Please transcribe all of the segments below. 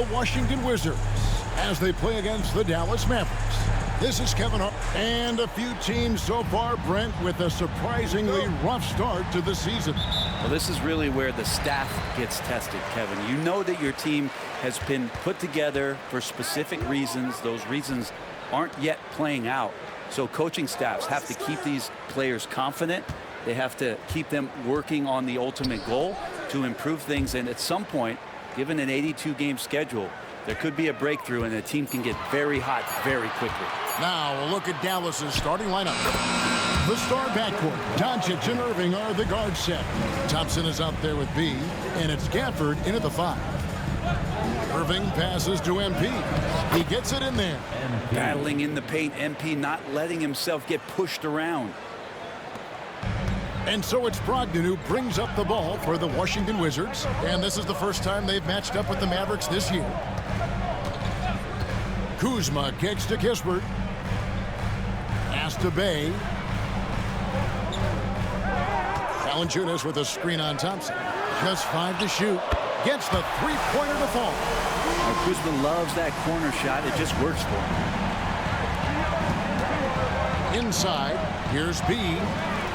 the Washington Wizards as they play against the Dallas Mavericks. This is Kevin Hart. And a few teams so far, Brent, with a surprisingly rough start to the season. Well, this is really where the staff gets tested, Kevin. You know that your team has been put together for specific reasons. Those reasons aren't yet playing out. So coaching staffs have to keep these players confident. They have to keep them working on the ultimate goal to improve things. And at some point, given an 82-game schedule, there could be a breakthrough and the team can get very hot very quickly. Now, a look at Dallas's starting lineup. The star backcourt, Doncic and Irving are the guard set. Thompson is out there with B, and it's Gafford into the 5. Irving passes to MP. He gets it in there. Battling in the paint, MP not letting himself get pushed around. And so it's Brogdon who brings up the ball for the Washington Wizards. And this is the first time they've matched up with the Mavericks this year. Kuzma kicks to Kispert. Pass to Bay. Valanciunas with a screen on Thompson. Just 5 to shoot. Gets the three-pointer to fall. Well, Kuzma loves that corner shot. It just works for him. Inside, here's B.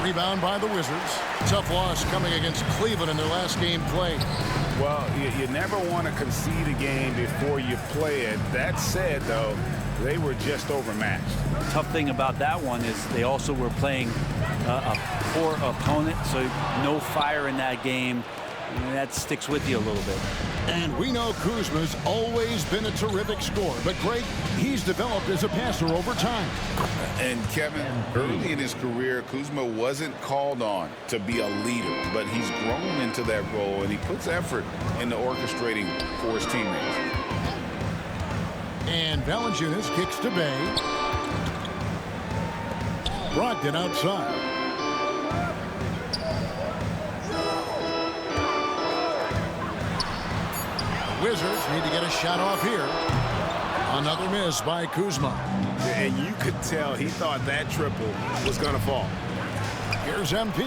Rebound by the Wizards. Tough loss coming against Cleveland in their last game played. Well, you never want to concede a game before you play it. That said, though, they were just overmatched. Tough thing about that one is they also were playing a poor opponent, so no fire in that game. And that sticks with you a little bit. And we know Kuzma's always been a terrific scorer, but Greg, he's developed as a passer over time. And Kevin, early in his career, Kuzma wasn't called on to be a leader, but he's grown into that role, and he puts effort into orchestrating for his teammates. And Valanciunas kicks to Bay. Brogdon outside. Wizards need to get a shot off here. Another miss by Kuzma. And you could tell he thought that triple was going to fall. Here's MP,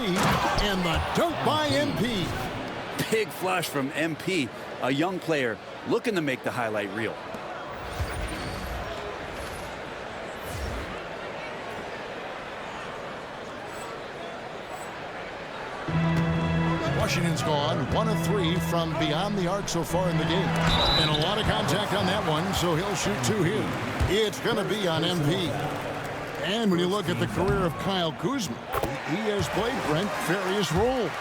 and the dunk by MP. Big flush from MP, a young player looking to make the highlight reel. Washington's gone 1 of 3 from beyond the arc so far in the game. And a lot of contact on that one, so he'll shoot 2 here. It's going to be on MP. And when you look at the career of Kyle Kuzma, he has played, Brent, various roles.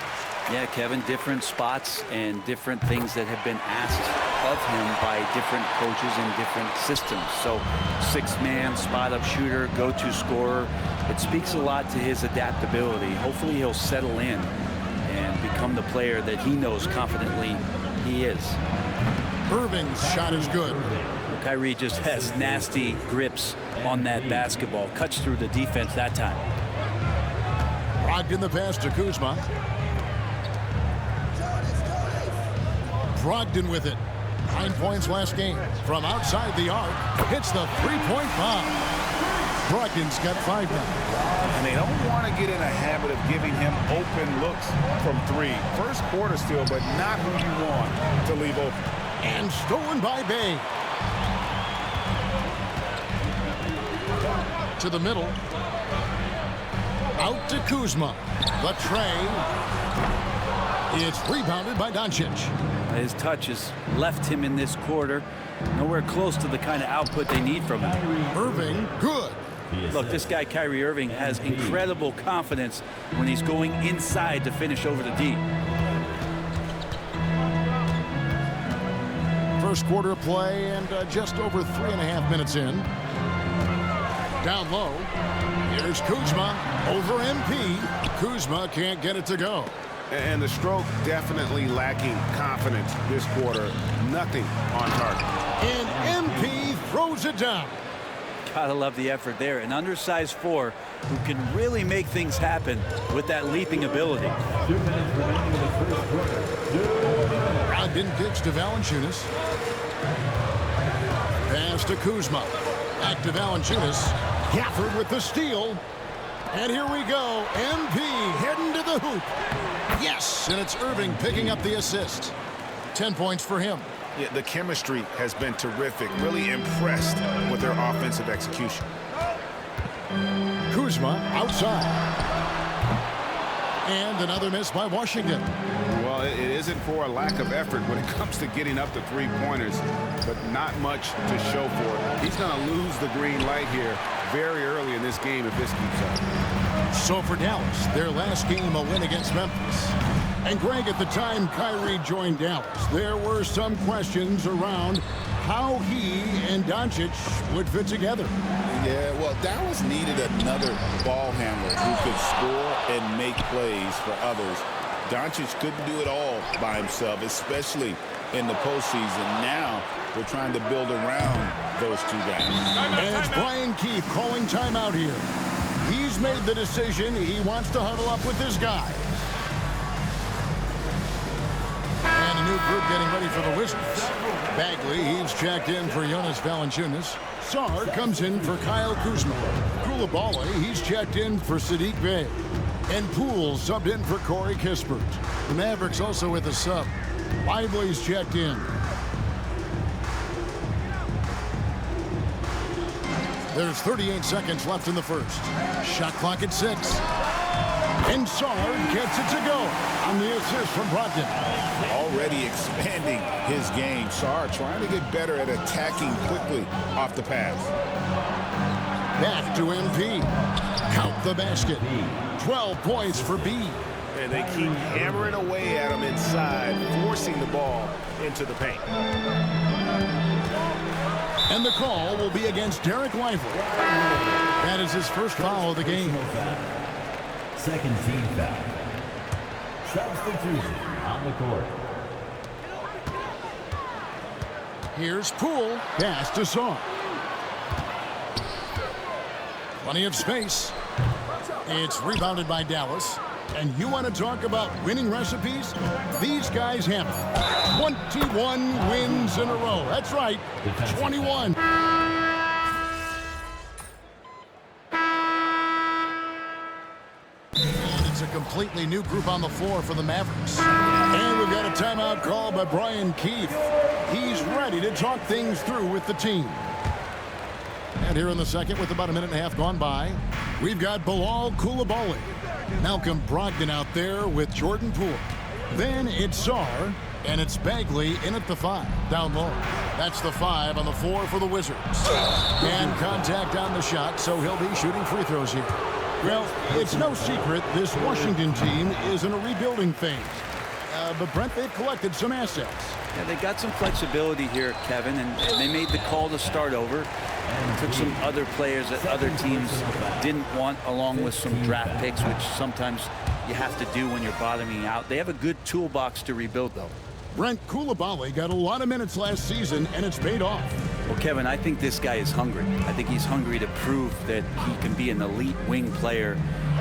Yeah, Kevin, different spots and different things that have been asked of him by different coaches in different systems. So 6-man, spot-up shooter, go-to scorer. It speaks a lot to his adaptability. Hopefully he'll settle in and become the player that he knows confidently he is. Irving's shot is good. Kyrie just has nasty grips on that basketball. Cuts through the defense that time. Brogdon the pass to Kuzma. Brogdon with it. 9 points last game. From outside the arc, hits the three-point bomb. Brogdon's got 5 now. And they don't want to get in a habit of giving him open looks from 3. First quarter still, but not who you want to leave open. And stolen by Bay. To the middle. Out to Kuzma. The tray. It's rebounded by Doncic. His touch has left him in this quarter. Nowhere close to the kind of output they need from him. Irving, good. Look, this guy, Kyrie Irving, has incredible confidence when he's going inside to finish over the D. First quarter of play and just over 3.5 minutes in. Down low. Here's Kuzma over MP. Kuzma can't get it to go. And the stroke definitely lacking confidence this quarter. Nothing on target. And MP throws it down. Gotta love the effort there. An undersized 4 who can really make things happen with that leaping ability. 2 minutes remaining in the first quarter. Brogdon kicks to Valanciunas. Pass to Kuzma. Back to Valanciunas. Gafford with the steal. And here we go. MP heading to the hoop. Yes, and it's Irving picking up the assist. 10 points for him. Yeah, the chemistry has been terrific. Really impressed with their offensive execution. Kuzma outside. And another miss by Washington. Well, it isn't for a lack of effort when it comes to getting up to three-pointers, but not much to show for it. He's going to lose the green light here very early in this game if this keeps up. So for Dallas, their last game a win against Memphis. And Greg, at the time Kyrie joined Dallas, there were some questions around how he and Doncic would fit together. Yeah, well, Dallas needed another ball handler who could score and make plays for others. Doncic couldn't do it all by himself, especially in the postseason. Now they're trying to build around those two guys. And it's Brian Keefe calling timeout here. He's made the decision. He wants to huddle up with his guys. And a new group getting ready for the Wizards. Bagley, he's checked in for Jonas Valanciunas. Sarr comes in for Kyle Kuzma. Coulibaly, he's checked in for Saddiq Bey. And Poole subbed in for Corey Kispert. The Mavericks also with a sub. Lively's checked in. There's 38 seconds left in the first. Shot clock at 6. And Sarr gets it to go on the assist from Brogdon. Already expanding his game. Sarr trying to get better at attacking quickly off the pass. Back to MP. Count the basket. 12 points for B. And they keep hammering away at him inside, forcing the ball into the paint. And the call will be against Derek Lively. That is his first foul of the game. Second team foul. Substitution on the court. Here's Poole. Pass to Sarr. Plenty of space. It's rebounded by Dallas. And you want to talk about winning recipes? These guys have it. 21 wins in a row. That's right, 21. And it's a completely new group on the floor for the Mavericks. And we've got a timeout call by Brian Keefe. He's ready to talk things through with the team. And here in the second, with about a minute and a half gone by, we've got Bilal Coulibaly. Malcolm Brogdon out there with Jordan Poole. Then it's Sarr, and it's Bagley in at the 5, down low. That's the 5 on the 4 for the Wizards. And contact on the shot, so he'll be shooting free throws here. Well, it's no secret this Washington team is in a rebuilding phase. But Brent, they've collected some assets. Yeah, they got some flexibility here, Kevin, and they made the call to start over. Took some other players that other teams didn't want, along with some draft picks, which sometimes you have to do when you're bottoming out. They have a good toolbox to rebuild, though. Brent, Coulibaly got a lot of minutes last season, and it's paid off. Well, Kevin, I think this guy is hungry. I think he's hungry to prove that he can be an elite wing player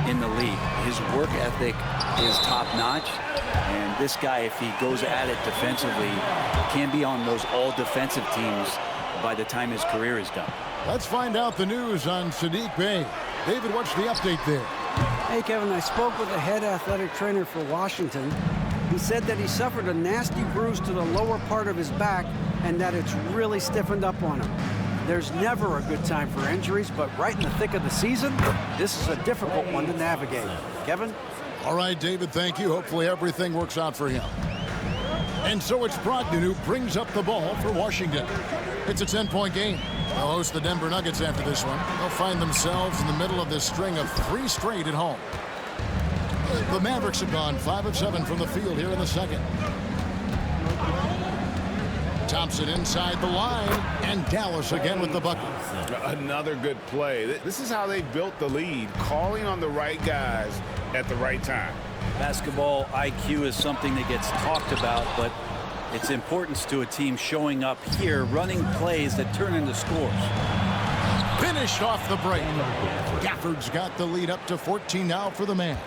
in the league. His work ethic is top-notch, and this guy, if he goes at it defensively, can be on those all-defensive teams by the time his career is done. Let's find out the news on Saddiq Bey. David, what's the update there? Hey, Kevin, I spoke with the head athletic trainer for Washington. He said that he suffered a nasty bruise to the lower part of his back and that it's really stiffened up on him. There's never a good time for injuries, but right in the thick of the season, this is a difficult one to navigate. Kevin? All right, David, thank you. Hopefully everything works out for him. And so it's Brogdon who brings up the ball for Washington. It's a 10-point game. They'll host the Denver Nuggets after this one. They'll find themselves in the middle of this string of 3 straight at home. The Mavericks have gone 5 of 7 from the field here in the second. Thompson inside the line, and Dallas again with the bucket. Another good play. This is how they built the lead, calling on the right guys at the right time. Basketball IQ is something that gets talked about, but its importance to a team showing up here, running plays that turn into scores. Finished off the break. Gafford's got the lead up to 14 now for the Mavs.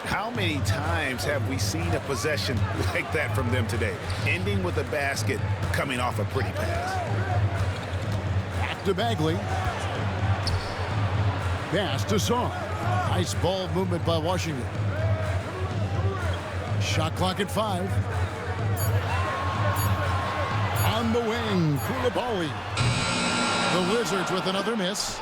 How many times have we seen a possession like that from them today, ending with a basket coming off a pretty pass? Back to Bagley. Pass to Sarr. Nice ball movement by Washington. Shot clock at 5. on the wing, Koulibaly. The Wizards with another miss.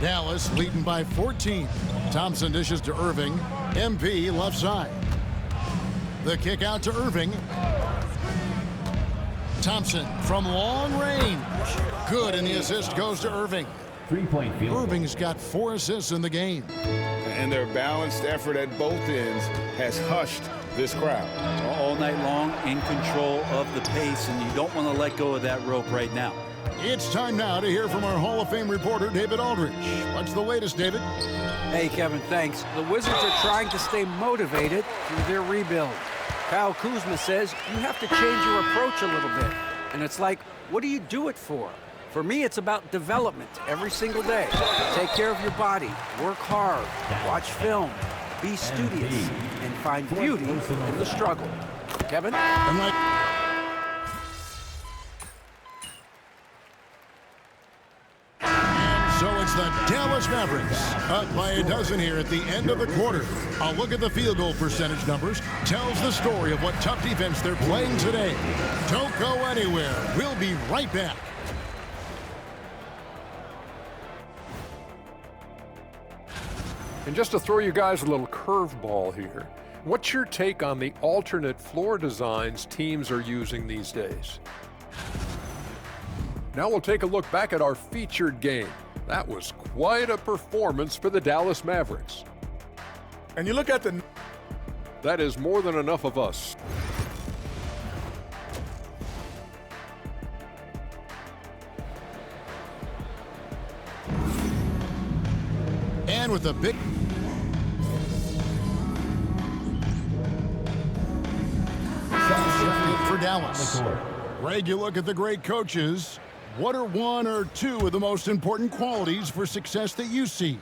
Dallas leading by 14. Thompson dishes to Irving. MP left side. The kick out to Irving. Thompson from long range. Good, and the assist goes to Irving. 3-point field goal. Irving's got 4 assists in the game. And their balanced effort at both ends has hushed this crowd. All night long, in control of the pace, and you don't want to let go of that rope right now. It's time now to hear from our Hall of Fame reporter, David Aldridge. What's the latest, David? Hey, Kevin, thanks. The Wizards are trying to stay motivated through their rebuild. Kyle Kuzma says you have to change your approach a little bit. And it's like, what do you do it for? For me, it's about development every single day. Take care of your body, work hard, watch film, be studious, and find beauty in the struggle. Kevin? So it's the Dallas Mavericks up by a dozen here at the end of the quarter. A look at the field goal percentage numbers tells the story of what tough defense they're playing today. Don't go anywhere. We'll be right back. And just to throw you guys a little curveball here, what's your take on the alternate floor designs teams are using these days? Now we'll take a look back at our featured game. That was quite a performance for the Dallas Mavericks. And you look at the... That is more than enough of us. And with a big... for Dallas. Greg, you look at the great coaches. What are 1 or 2 of the most important qualities for success that you see?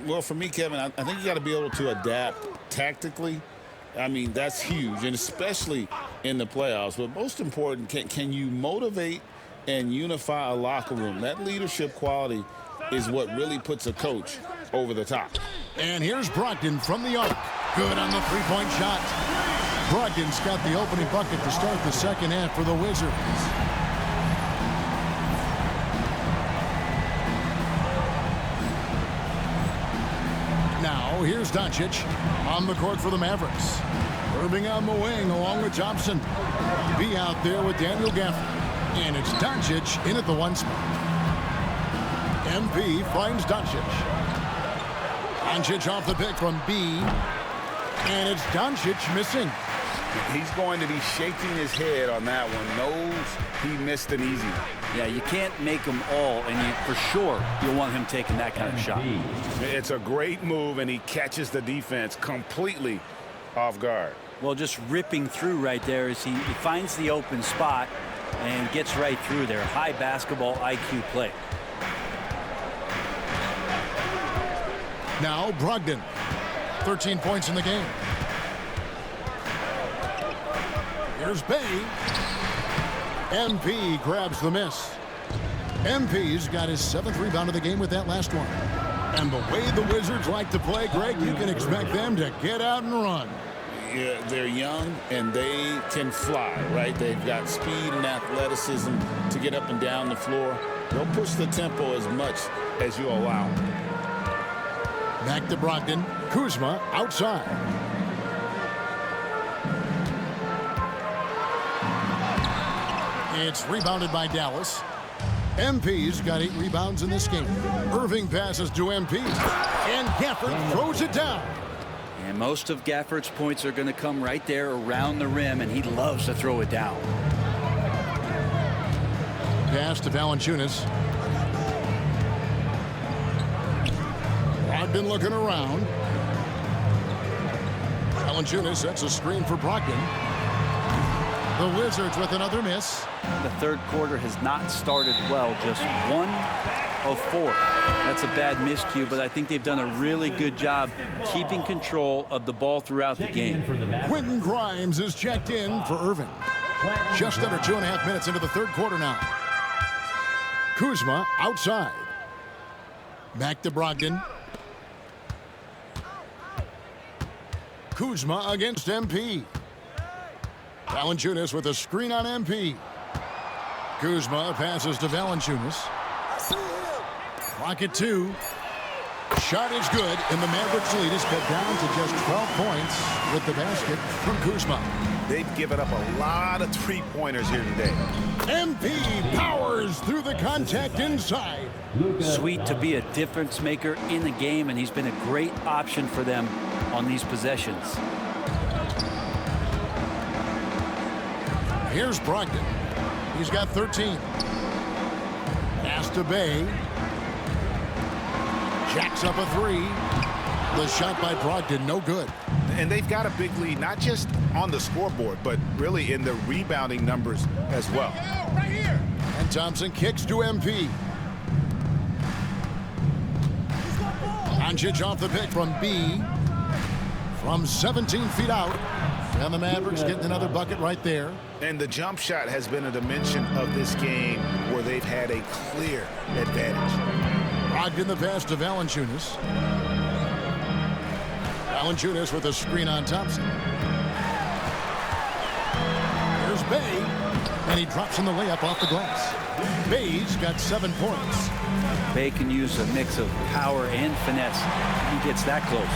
Well, for me, Kevin, I think you got to be able to adapt tactically. I mean, that's huge, and especially in the playoffs. But most important, can you motivate and unify a locker room? That leadership quality is what really puts a coach over the top. And here's Brogdon from the arc. Good on the three-point shot. Brogdon's got the opening bucket to start the second half for the Wizards. Now, here's Doncic on the court for the Mavericks. Irving on the wing along with Thompson. B out there with Daniel Gafford. And it's Doncic in at the 1 spot. MP finds Doncic. Doncic off the pick from B. And it's Doncic missing. He's going to be shaking his head on that one. Knows he missed an easy one. Yeah, you can't make them all, and for sure you'll want him taking that kind of shot. It's a great move, and he catches the defense completely off guard. Well, just ripping through right there as he finds the open spot and gets right through there. High basketball IQ play. Now Brogdon, 13 points in the game. Here's Bay. MP grabs the miss. MP's got his 7th rebound of the game with that last one. And the way the Wizards like to play, Greg, you can expect them to get out and run. Yeah, they're young and they can fly, right? They've got speed and athleticism to get up and down the floor. They'll push the tempo as much as you allow them. Back to Brogdon. Kuzma outside. It's rebounded by Dallas. MP's got 8 rebounds in this game. Irving passes to MP. And Gafford throws it down. And most of Gafford's points are going to come right there around the rim, and he loves to throw it down. Pass to Valanciunas. Brogdon looking around. Valanciunas sets a screen for Brogdon. The Wizards with another miss. The third quarter has not started well, just 1 of 4. That's a bad miscue, but I think they've done a really good job keeping control of the ball throughout the game. Quentin Grimes is checked in for Irving. Just under 2.5 minutes into the third quarter now. Kuzma outside. Back to Brogdon. Kuzma against MP. Valanciunas with a screen on MP. Kuzma passes to Valanciunas. Clock at 2. Shot is good, and the Mavericks lead is cut down to just 12 points with the basket from Kuzma. They've given up a lot of three-pointers here today. MP powers through the contact inside. Sweet to be a difference maker in the game, and he's been a great option for them on these possessions. Here's Brogdon. He's got 13. Pass to Bay. Jacks up a 3. The shot by Brogdon, no good. And they've got a big lead, not just on the scoreboard, but really in the rebounding numbers as well. Right here. And Thompson kicks to MP. Doncic off the pick from B. From 17 feet out. And the Mavericks getting another bucket right there. And the jump shot has been a dimension of this game where they've had a clear advantage. Brogdon the pass to Valanciunas. Valanciunas with a screen on Thompson. Here's Bay. And he drops in the layup off the glass. Bay's got 7 points. Bay can use a mix of power and finesse. He gets that close.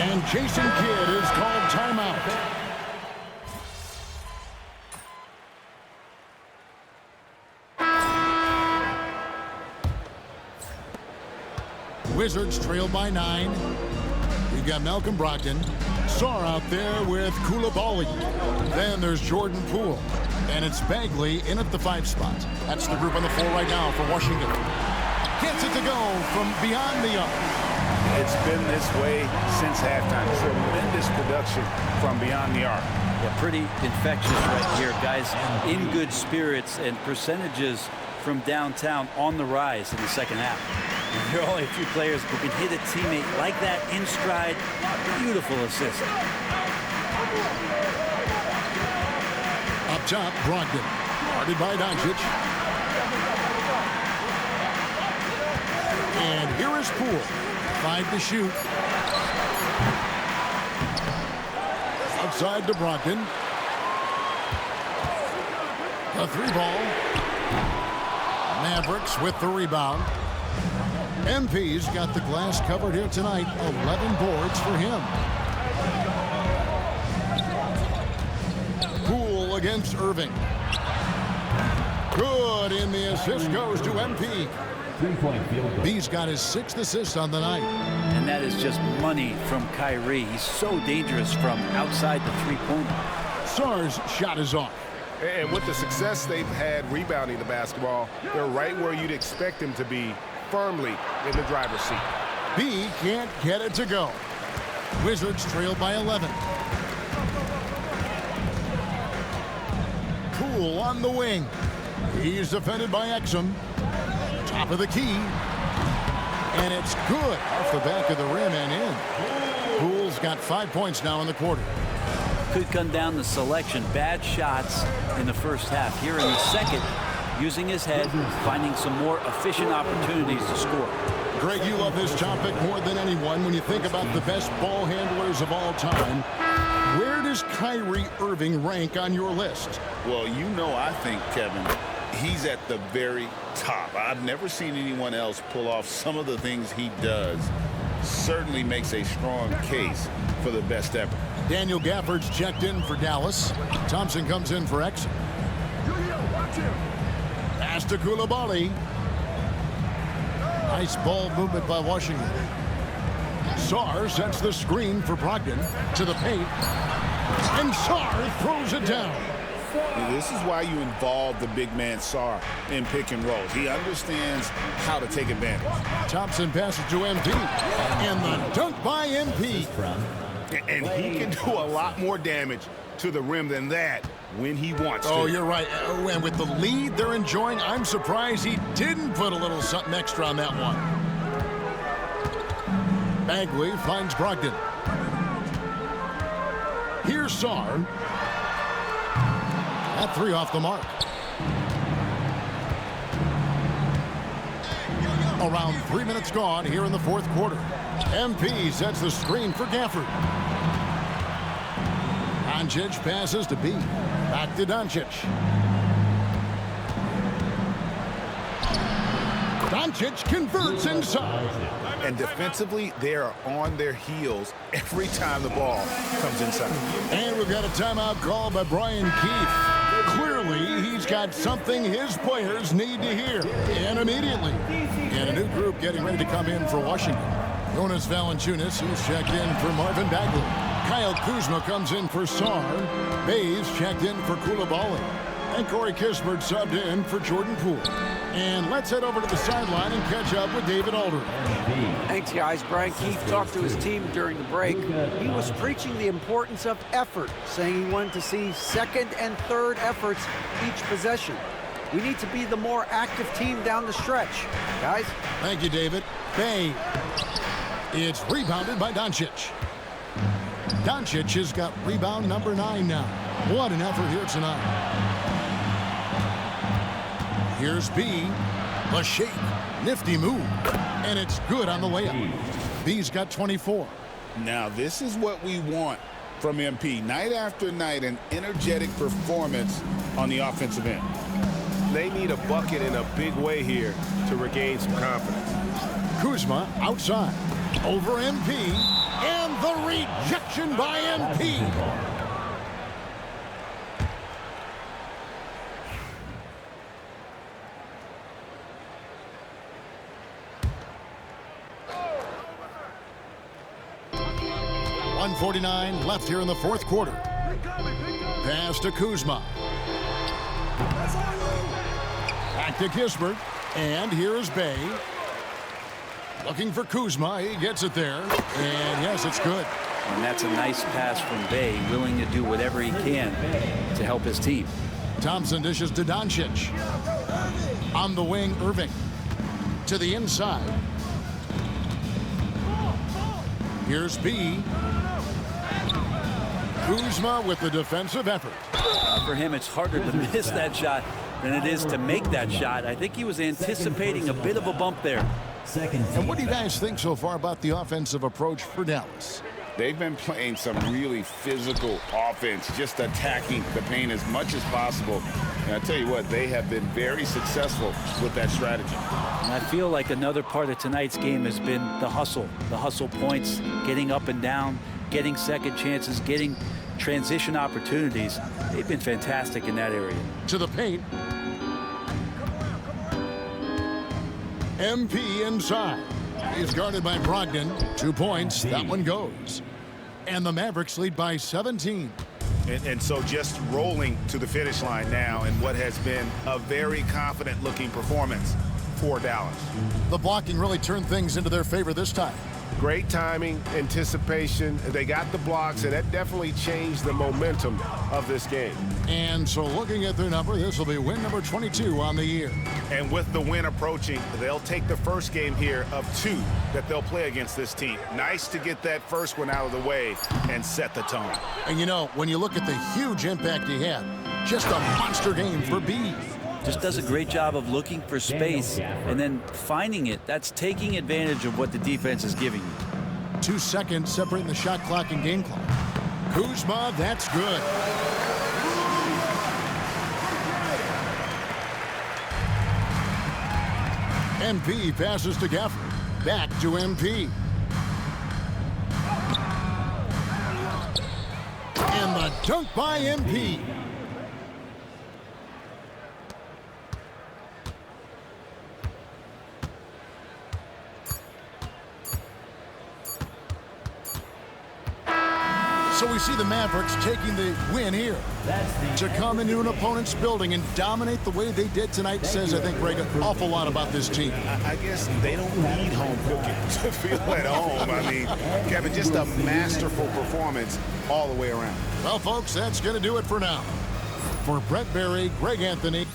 And Jason Kidd is called timeout. Wizards trail by 9. We've got Malcolm Brogdon. Sarr out there with Koulibaly. Then there's Jordan Poole. And it's Bagley in at the 5 spot. That's the group on the floor right now for Washington. Gets it to go from beyond the arc. It's been this way since halftime. Tremendous production from beyond the arc. Yeah, pretty infectious right here, guys. In good spirits and percentages from downtown on the rise in the second half. There are only a few players who can hit a teammate like that in stride. Beautiful assist. Up top, Brogdon. Guarded by Doncic. And here is Poole. 5 to shoot. Outside to Brogdon. A 3-ball. Mavericks with the rebound. MP's got the glass covered here tonight. 11 boards for him. Poole against Irving. Good, and the assist goes to MP. 3-point field goal. He's got his 6th assist on the night. And that is just money from Kyrie. He's so dangerous from outside the three-pointer. Sarr's shot is off. And with the success they've had rebounding the basketball, they're right where you'd expect them to be, firmly in the driver's seat. B can't get it to go. Wizards trail by 11. Poole on the wing. He's defended by Exum. Top of the key. And it's good off the back of the rim and in. Poole's got 5 points now in the quarter. Could come down the selection. Bad shots in the first half. Here in the second, using his head, finding some more efficient opportunities to score. Greg, you love this topic more than anyone. When you think about the best ball handlers of all time, where does Kyrie Irving rank on your list? Well, you know, I think, Kevin, he's at the very top. I've never seen anyone else pull off some of the things he does. Certainly makes a strong case for the best ever. Daniel Gafford's checked in for Dallas. Thompson comes in for Exum. Pass to Koulibaly. Nice ball movement by Washington. Sarr sets the screen for Brogdon to the paint. And Sarr throws it down. This is why you involve the big man Sarr in pick and rolls. He understands how to take advantage. Thompson passes to MP. And the dunk by MP. And he can do a lot more damage to the rim than that when he wants to. Oh, you're right. Oh, and with the lead they're enjoying, I'm surprised he didn't put a little something extra on that one. Bagley finds Brogdon. Here's Sarr. That 3 off the mark. Around 3 minutes gone here in the fourth quarter. MP sets the screen for Gafford. Doncic passes to B. Back to Doncic. Doncic converts inside. And defensively, they are on their heels every time the ball comes inside. And we've got a timeout call by Brian Keefe. Clearly, he's got something his players need to hear, and immediately. And a new group getting ready to come in for Washington. Jonas Valanciunas, he's checked in for Marvin Bagley. Kyle Kuzma comes in for Sarr. Bays checked in for Coulibaly. And Corey Kispert subbed in for Jordan Poole. And let's head over to the sideline and catch up with David Aldridge. Thanks, guys. Brian Keefe talked to his team during the break. He was preaching the importance of effort, saying he wanted to see second and third efforts each possession. We need to be the more active team down the stretch. Guys? Thank you, David. Bay. It's rebounded by Doncic. Doncic has got rebound number 9 now. What an effort here tonight. Here's B. A shake. Nifty move. And it's good on the layup. B's got 24. Now, this is what we want from MP. Night after night, an energetic performance on the offensive end. They need a bucket in a big way here to regain some confidence. Kuzma outside. Over MP. And the rejection by MP. .149 left here in the fourth quarter. Pass to Kuzma. Back to Kispert. And here is Bay. Looking for Kuzma. He gets it there. And yes, it's good. And that's a nice pass from Bay, willing to do whatever he can to help his team. Thompson dishes to Doncic. On the wing, Irving. To the inside. Here's B. Kuzma with the defensive effort. For him, it's harder to miss that shot than it is to make that shot. I think he was anticipating a bit of a bump there. And what do you guys think so far about the offensive approach for Dallas? They've been playing some really physical offense, just attacking the paint as much as possible. And I tell you what, they have been very successful with that strategy. And I feel like another part of tonight's game has been the hustle points, getting up and down, getting second chances, getting transition opportunities. They've been fantastic in that area. To the paint. MP inside. He's guarded by Brogdon. 2 points. That one goes. And the Mavericks lead by 17. And so just rolling to the finish line now in what has been a very confident-looking performance for Dallas. The blocking really turned things into their favor this time. Great timing, anticipation. They got the blocks, and that definitely changed the momentum of this game. And so looking at their number, this will be win number 22 on the year. And with the win approaching, they'll take the first game here of 2 that they'll play against this team. Nice to get that first one out of the way and set the tone. And you know, when you look at the huge impact he had, just a monster game for B. Just does a great job of looking for space and then finding it. That's taking advantage of what the defense is giving you. 2 seconds separating the shot clock and game clock. Kuzma, that's good. MP passes to Gafford. Back to MP. And the dunk by MP. So we see the Mavericks taking the win here. To come into an opponent's building and dominate the way they did tonight says, I think, Greg, an awful lot about this team. I guess they don't need home cooking to feel at home. I mean, Kevin, just a masterful performance all the way around. Well, folks, that's going to do it for now. For Brett Berry, Greg Anthony.